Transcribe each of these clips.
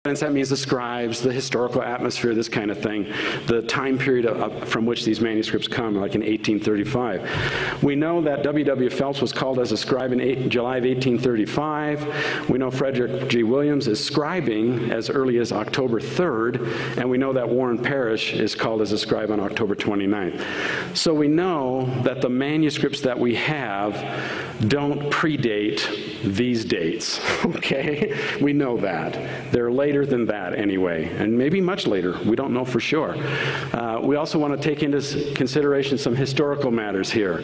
That means the scribes, the historical atmosphere, this kind of thing, the time period from which these manuscripts come, like in 1835. We know that W.W. Phelps was called as a scribe in July of 1835. We know Frederick G. Williams is scribing as early as October 3rd, and we know that Warren Parrish is called as a scribe on October 29th. So we know that the manuscripts that we have don't predate these dates, okay? We know that. They're later than that anyway, and maybe much later. We don't know for sure. We also want to take into consideration some historical matters here.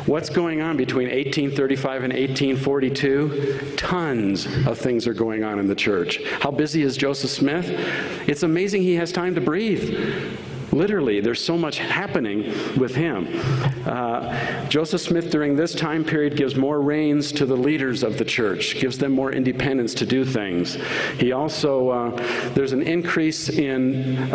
What's going on between 1835 and 1842? Tons of things are going on in the church. How busy is Joseph Smith? It's amazing he has time to breathe. Literally, there's so much happening with him. Joseph Smith during this time period gives more reins to the leaders of the church, gives them more independence to do things. He also, there's an increase in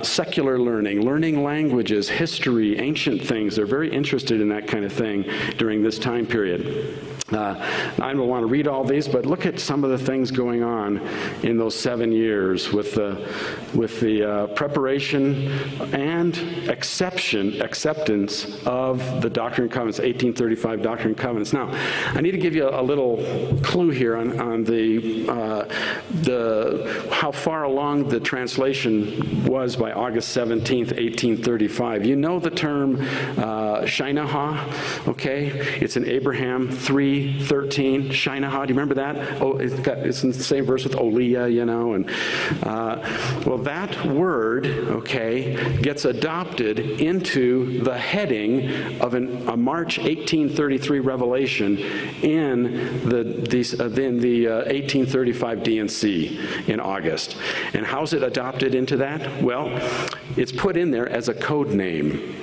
secular learning languages, history, ancient things. They're very interested in that kind of thing during this time period. I don't want to read all these, but look at some of the things going on in those 7 years with the preparation and acceptance of the Doctrine and Covenants, 1835 Doctrine and Covenants. Now, I need to give you a little clue here on the how far along the translation was by August 17th, 1835. You know the term Shinar, okay? It's in Abraham 3:13. Shinar, do you remember that? Oh, it's in the same verse with Oliah, you know. And well, that word, okay, gets adopted into the heading of a March 1833 revelation in the 1835 D&C in August. And how's it adopted into that? Well, it's put in there as a code name.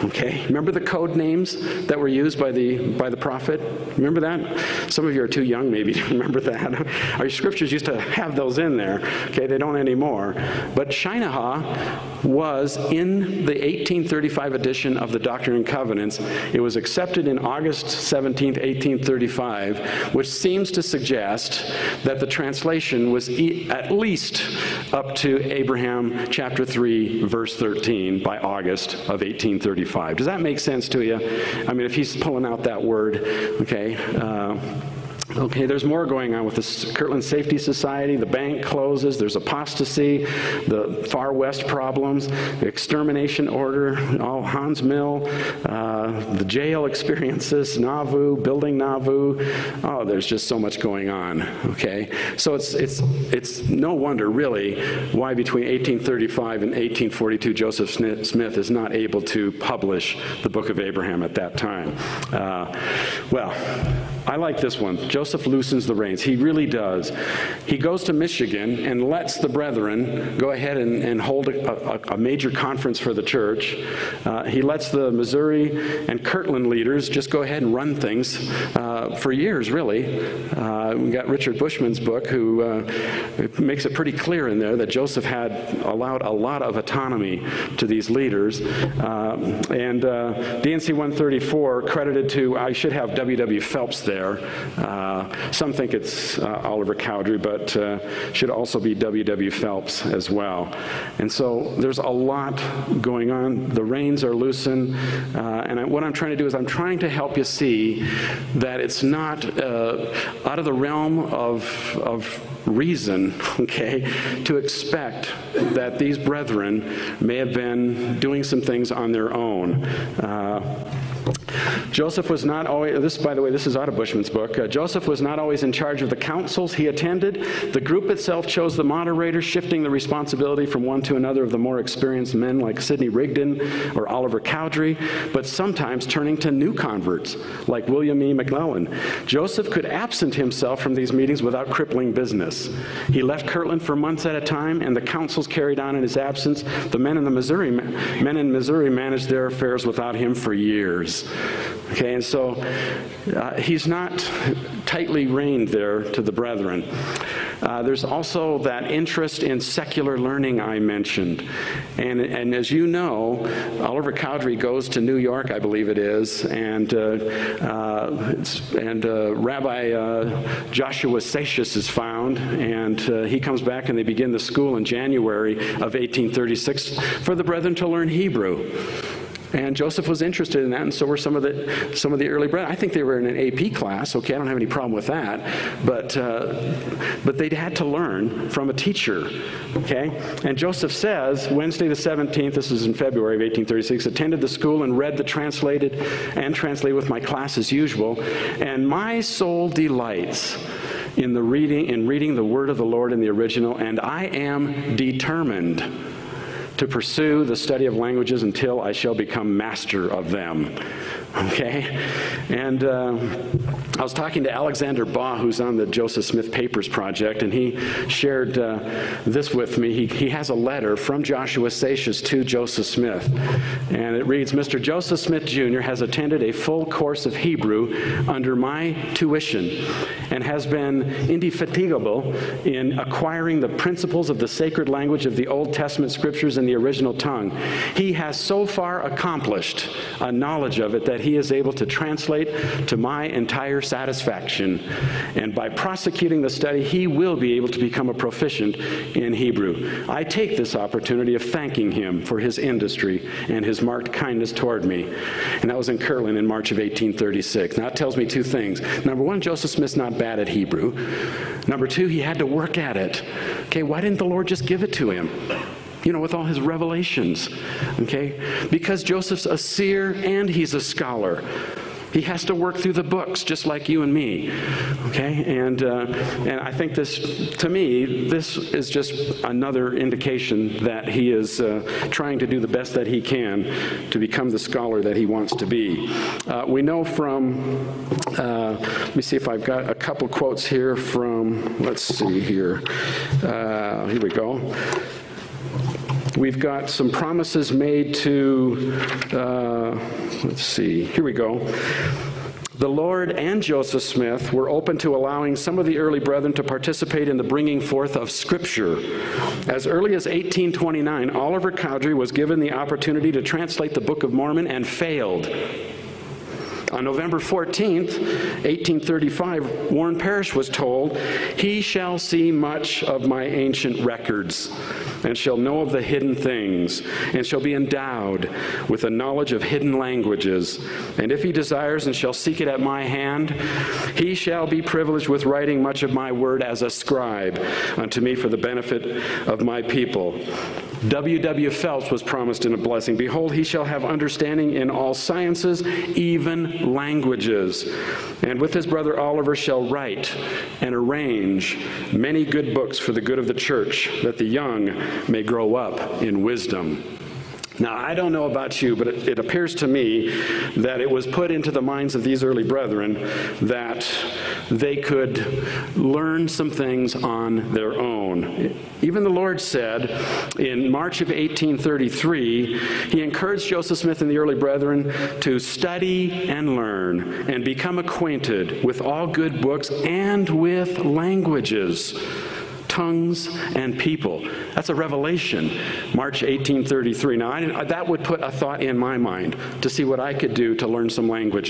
Okay, remember the code names that were used by the prophet? Remember that? Some of you are too young maybe to remember that. Our scriptures used to have those in there. Okay, they don't anymore. But Shinar was in the 1835 edition of the Doctrine and Covenants. It was accepted in August 17th, 1835, which seems to suggest that the translation was at least up to Abraham chapter 3, verse 13 by August of 1835. Does that make sense to you? I mean, if he's pulling out that word, okay. Okay, there's more going on with the Kirtland Safety Society. The bank closes. There's apostasy, the Far West problems, the extermination order, Hans Mill, the jail experiences, Nauvoo, building Nauvoo. Oh, there's just so much going on. Okay, so it's no wonder really why between 1835 and 1842 Joseph Smith is not able to publish the Book of Abraham at that time. Well, I like this one. Joseph loosens the reins. He really does. He goes to Michigan and lets the brethren go ahead and hold a major conference for the church. He lets the Missouri and Kirtland leaders just go ahead and run things for years, really. We got Richard Bushman's book, who makes it pretty clear in there that Joseph had allowed a lot of autonomy to these leaders. And D&C 134 credited to, I should have W.W. Phelps there. Some think it's Oliver Cowdery, but should also be W.W. Phelps as well. And so there's a lot going on. The reins are loosened. And what I'm trying to do is I'm trying to help you see that it's not out of the realm of reason, okay, to expect that these brethren may have been doing some things on their own. Joseph was not always, by the way, this is out of Bushman's book. Joseph was not always in charge of the councils he attended. The group itself chose the moderator, shifting the responsibility from one to another of the more experienced men like Sidney Rigdon or Oliver Cowdery, but sometimes turning to new converts like William E. McClellan. Joseph could absent himself from these meetings without crippling business. He left Kirtland for months at a time, and the councils carried on in his absence. The men in Missouri managed their affairs without him for years. Okay, and so he's not tightly reined there to the brethren. There's also that interest in secular learning I mentioned. And as you know, Oliver Cowdery goes to New York, I believe it is, and Rabbi Joshua Seixas is found, and he comes back and they begin the school in January of 1836 for the brethren to learn Hebrew. And Joseph was interested in that, and so were some of the early brethren. I think they were in an AP class. Okay, I don't have any problem with that, but they had to learn from a teacher. Okay, and Joseph says, Wednesday the 17th, this is in February of 1836, attended the school and read the translated with my class as usual, and my soul delights in reading the word of the Lord in the original, and I am determined to pursue the study of languages until I shall become master of them. Okay? And I was talking to Alexander Baugh, who's on the Joseph Smith Papers project, and he shared this with me. He has a letter from Joshua Seixas to Joseph Smith, and it reads, Mr. Joseph Smith Jr. has attended a full course of Hebrew under my tuition and has been indefatigable in acquiring the principles of the sacred language of the Old Testament scriptures in the original tongue. He has so far accomplished a knowledge of it that he is able to translate to my entire satisfaction. And by prosecuting the study, he will be able to become a proficient in Hebrew. I take this opportunity of thanking him for his industry and his marked kindness toward me. And that was in Kirtland in March of 1836. Now, it tells me two things. Number one, Joseph Smith's not bad at Hebrew. Number two, he had to work at it. Okay, why didn't the Lord just give it to him? You know, with all his revelations, okay? Because Joseph's a seer and he's a scholar. He has to work through the books just like you and me, okay? And I think this, to me, this is just another indication that he is trying to do the best that he can to become the scholar that he wants to be. We know from, let me see if I've got a couple quotes here from, let's see here. Here we go. We've got some promises made to, let's see, here we go. The Lord and Joseph Smith were open to allowing some of the early brethren to participate in the bringing forth of Scripture. As early as 1829, Oliver Cowdery was given the opportunity to translate the Book of Mormon and failed. On November 14th, 1835, Warren Parrish was told, "He shall see much of my ancient records, and shall know of the hidden things, and shall be endowed with a knowledge of hidden languages. And if he desires and shall seek it at my hand, he shall be privileged with writing much of my word as a scribe unto me for the benefit of my people." W.W. Phelps was promised in a blessing. "Behold, he shall have understanding in all sciences, even languages. And with his brother Oliver shall write and arrange many good books for the good of the church, that the young may grow up in wisdom." Now, I don't know about you, but it appears to me that it was put into the minds of these early brethren that they could learn some things on their own. Even the Lord said in March of 1833, he encouraged Joseph Smith and the early brethren to study and learn and become acquainted with all good books and with languages, tongues, and people. That's a revelation, March 1833. Now, that would put a thought in my mind to see what I could do to learn some languages.